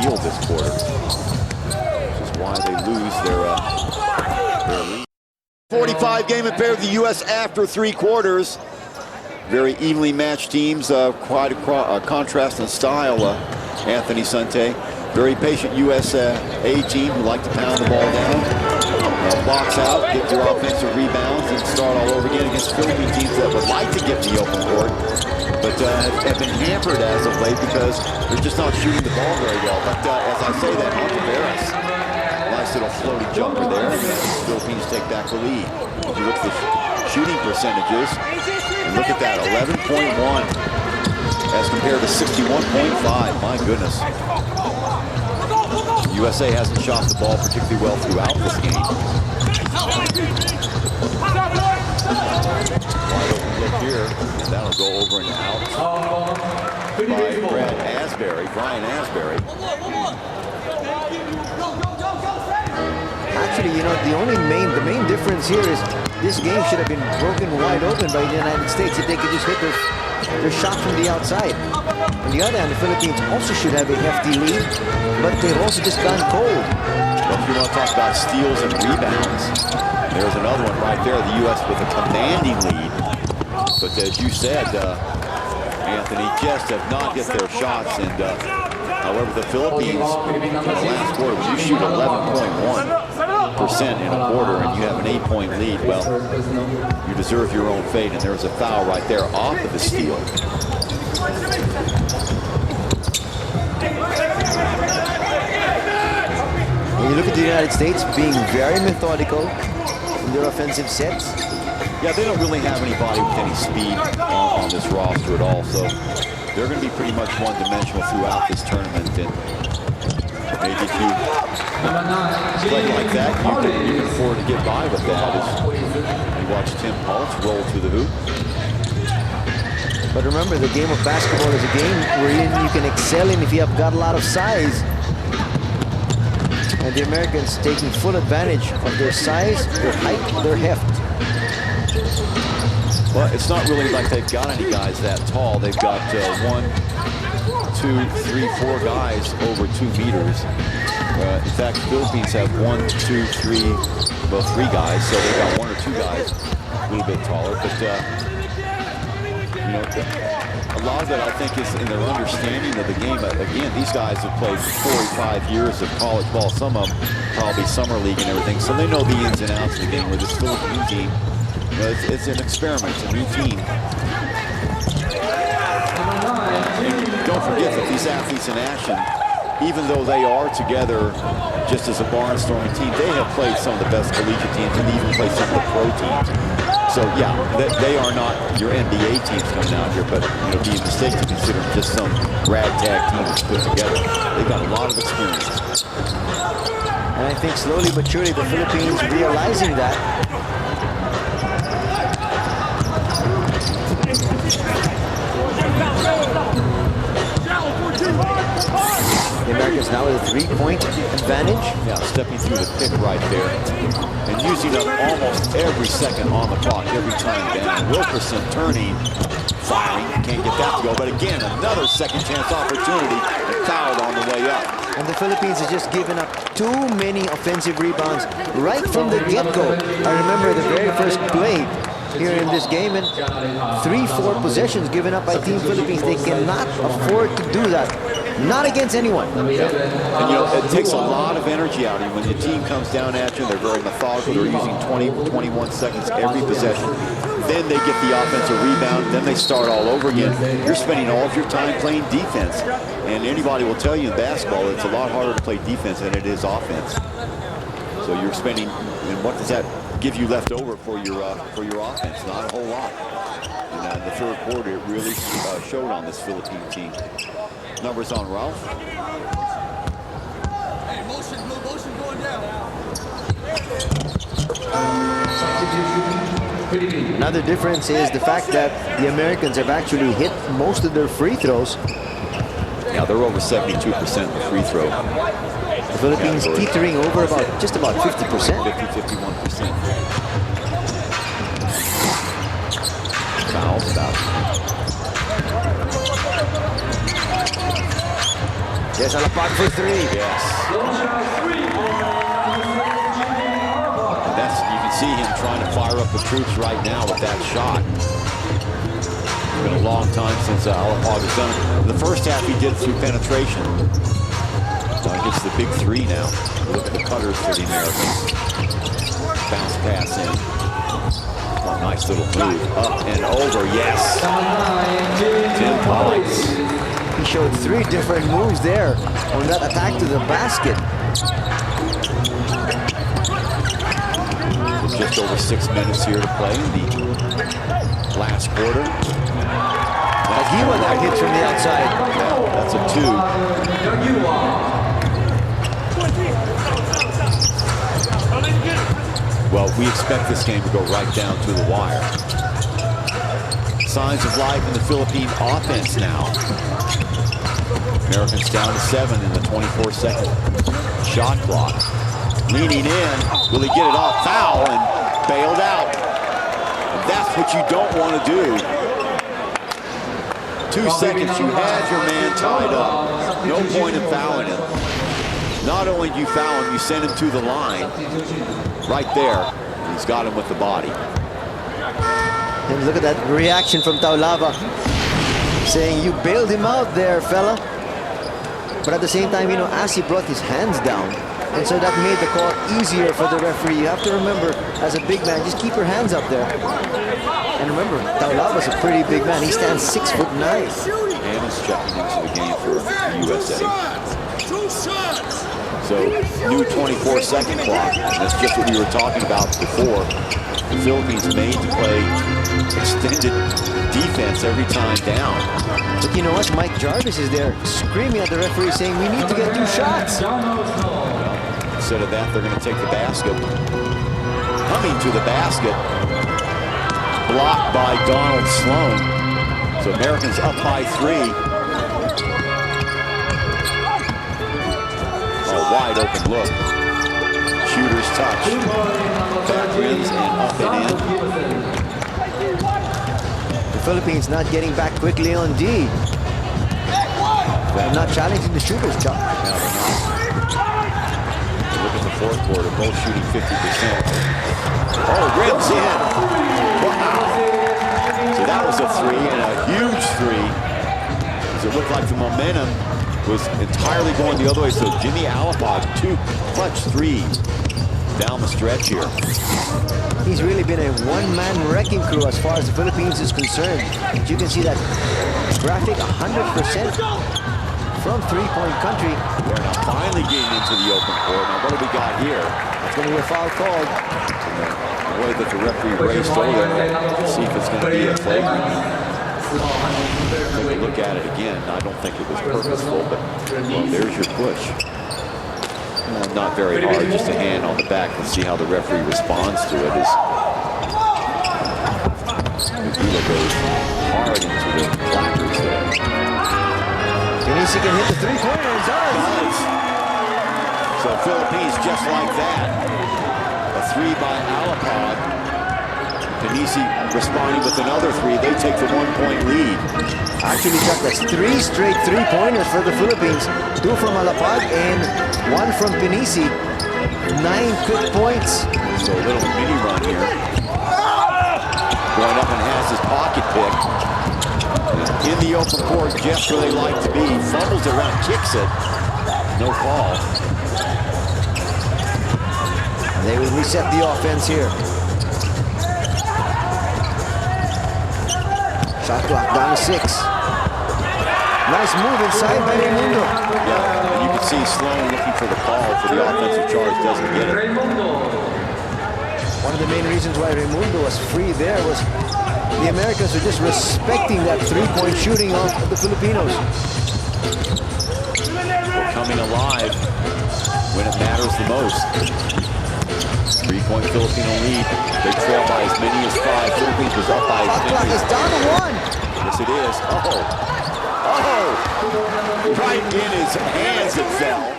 steal this quarter, which is why they lose their lead. 45 game affair of the U.S. after 3 quarters. Very evenly matched teams, quite a contrast in style. Anthony Sante, very patient USA team who like to pound the ball down, box out, get their offensive rebounds, and start all over again against Philippine teams that would like to get the open court, but have been hampered as of late because they're just not shooting the ball very well. But as I say that, Monteveros, nice little floaty jumper there, and the Philippines take back the lead. If you look at the shooting percentages, and look at that, 11.1 as compared to 61.5. My goodness. USA hasn't shot the ball particularly well throughout this game. Wide open look here, and that'll go over and out by Brian Asbury. Actually, you know, the main difference here is this game should have been broken wide open by the United States if they could just hit their shot from the outside. On the other hand, the Philippines also should have a hefty lead, but they've also just gone cold. Well, if you want to talk about steals and rebounds, there's another one right there, the U.S. with a commanding lead. But as you said, Anthony, just have not hit their shots. And however, the Philippines in the last quarter, when you shoot 11.1% in a quarter and you have an 8-point lead, well, you deserve your own fate. And there's a foul right there off of the steal. When you look at the United States being very methodical in their offensive sets. Yeah, they don't really have anybody with any speed on this roster at all, so they're going to be pretty much one-dimensional throughout this tournament. And maybe if you play like that, you can afford to get by with that. As you watch Tim Paultz roll to the hoop. But remember, the game of basketball is a game wherein you can excel in if you have got a lot of size. And the Americans taking full advantage of their size, their height, their heft. Well, it's not really like they've got any guys that tall. They've got 1, 2, 3, 4 guys over 2 meters. In fact, the Philippines have 1, 2, 3, well, 3 guys. So they've got 1 or 2 guys a little bit taller. But you know, a lot of it, I think, is in their understanding of the game. Again, these guys have played 45 years of college ball. Some of them probably summer league and everything, so they know the ins and outs of the game. With this Philippine team, you know, it's an experiment. It's a new team. And don't forget that these athletes in action, even though they are together just as a barnstorming team, they have played some of the best collegiate teams and even played some of the pro teams. So yeah, they are not your NBA teams coming out here, but it would be a mistake to consider them just some ragtag team that's put together. They've got a lot of experience. And I think slowly but surely the Philippines realizing that. The Americans now with a 3-point advantage. Yeah, stepping through the pick right there. And using up almost every second on the clock, every time down. Wilkerson turning, firing, can't get that to go. But again, another second chance opportunity, and fouled on the way up. And the Philippines has just given up too many offensive rebounds right from the get-go. I remember the very first play here in this game, and 3-4 possessions given up by Team Philippines. They cannot afford to do that. Not against anyone. Yeah. And you know, it takes a lot of energy out of you when the team comes down at you. They're very methodical. They're using 20, 21 seconds every possession. Then they get the offensive rebound. Then they start all over again. You're spending all of your time playing defense. And anybody will tell you in basketball, it's a lot harder to play defense than it is offense. So you're spending, and what does that give you left over for your offense? Not a whole lot. And in the third quarter, it really showed on this Philippine team. Numbers on Ralph. Hey, motion going down. Another difference is the fact that the Americans have actually hit most of their free throws. Yeah, they're over 72% in the free throw. The Philippines teetering over just about 50%. 51%. Fouls about. Yes, Alapag for three. Yes. And that's, you can see him trying to fire up the troops right now with that shot. It's been a long time since Alapag has done it. In the first half, he did it through penetration. So he gets the big three now. Look at the cutters for the Americans. Bounce pass in. Oh, nice little move. Up and over, yes. Tim Collins. He showed three different moves there on that attack to the basket. Just over 6 minutes here to play in the last quarter. Aguila that hits from the outside. Yeah, that's a two. Well, we expect this game to go right down to the wire. Signs of life in the Philippine offense now. Americans down to 7 in the 24-second shot clock. Leaning in, will he get it off? Foul and bailed out. And that's what you don't want to do. 2 seconds, you had your man tied up. No point in fouling him. Not only do you foul him, you send him to the line. Right there. He's got him with the body. And look at that reaction from Taulava, saying, you bailed him out there, fella. But at the same time, you know, as he brought his hands down, and so that made the call easier for the referee. You have to remember, as a big man, just keep your hands up there. And remember, Taulava's a pretty big man. He stands 6'9". And is checking into the game for the USA. So, new 24-second clock. That's just what we were talking about before. The Philippines made to play extended defense every time down. But you know what? Mike Jarvis is there screaming at the referee saying, we need to get 2 shots. Instead of that, they're going to take the basket. Coming to the basket. Blocked by Donald Sloan. So Americans up by 3. Wide open look. Shooter's touch. Back rims and up and in. The Philippines not getting back quickly on D. They're not challenging the shooters, Chuck. No, they're not. Look at the fourth quarter, both shooting 50%. Oh, rims in. Wow. So that was a 3 and a huge 3. Because it looked like the momentum was entirely going the other way. So Jimmy Alapag, 2 clutch threes down the stretch here. He's really been a one-man wrecking crew as far as the Philippines is concerned. As you can see that graphic, 100% from three-point country. They're now finally getting into the open court. Now what do we got here? It's going to be a foul called. The way that the referee raced over there, see if it's going to be a flagrant. Take a look at it again. I don't think it was purposeful, but well, there's your push. Well, not very hard, just a hand on the back. Let's see how the referee responds to it. As Aguila goes hard into the placards there. Pinisi can hit the three-pointer, and does. So Philippines just like that. A 3 by Alapag. Pinisi responding with another 3. They take the 1-point lead. Actually, Chuck, that's 3 straight three-pointers for the Philippines. 2 from Alapag and 1 from Pinisi. 9 quick points. So a little mini run here. Going up and has his pocket pick. In the open court, just where they like to be. Fumbles around, kicks it. No fall. They will reset the offense here. Shot clock down to 6. Nice move inside by Raimundo. Yeah, and you can see Sloan looking for the call for the offensive charge, doesn't get it. One of the main reasons why Raimundo was free there was the Americans were just respecting that three-point shooting of the Filipinos. We're coming alive when it matters the most. 3-point Filipino lead. They trail by as many as 5. Philippines was up by as Shot clock many is as down to 1. Yes, it is. Oh. Right in his hands it fell.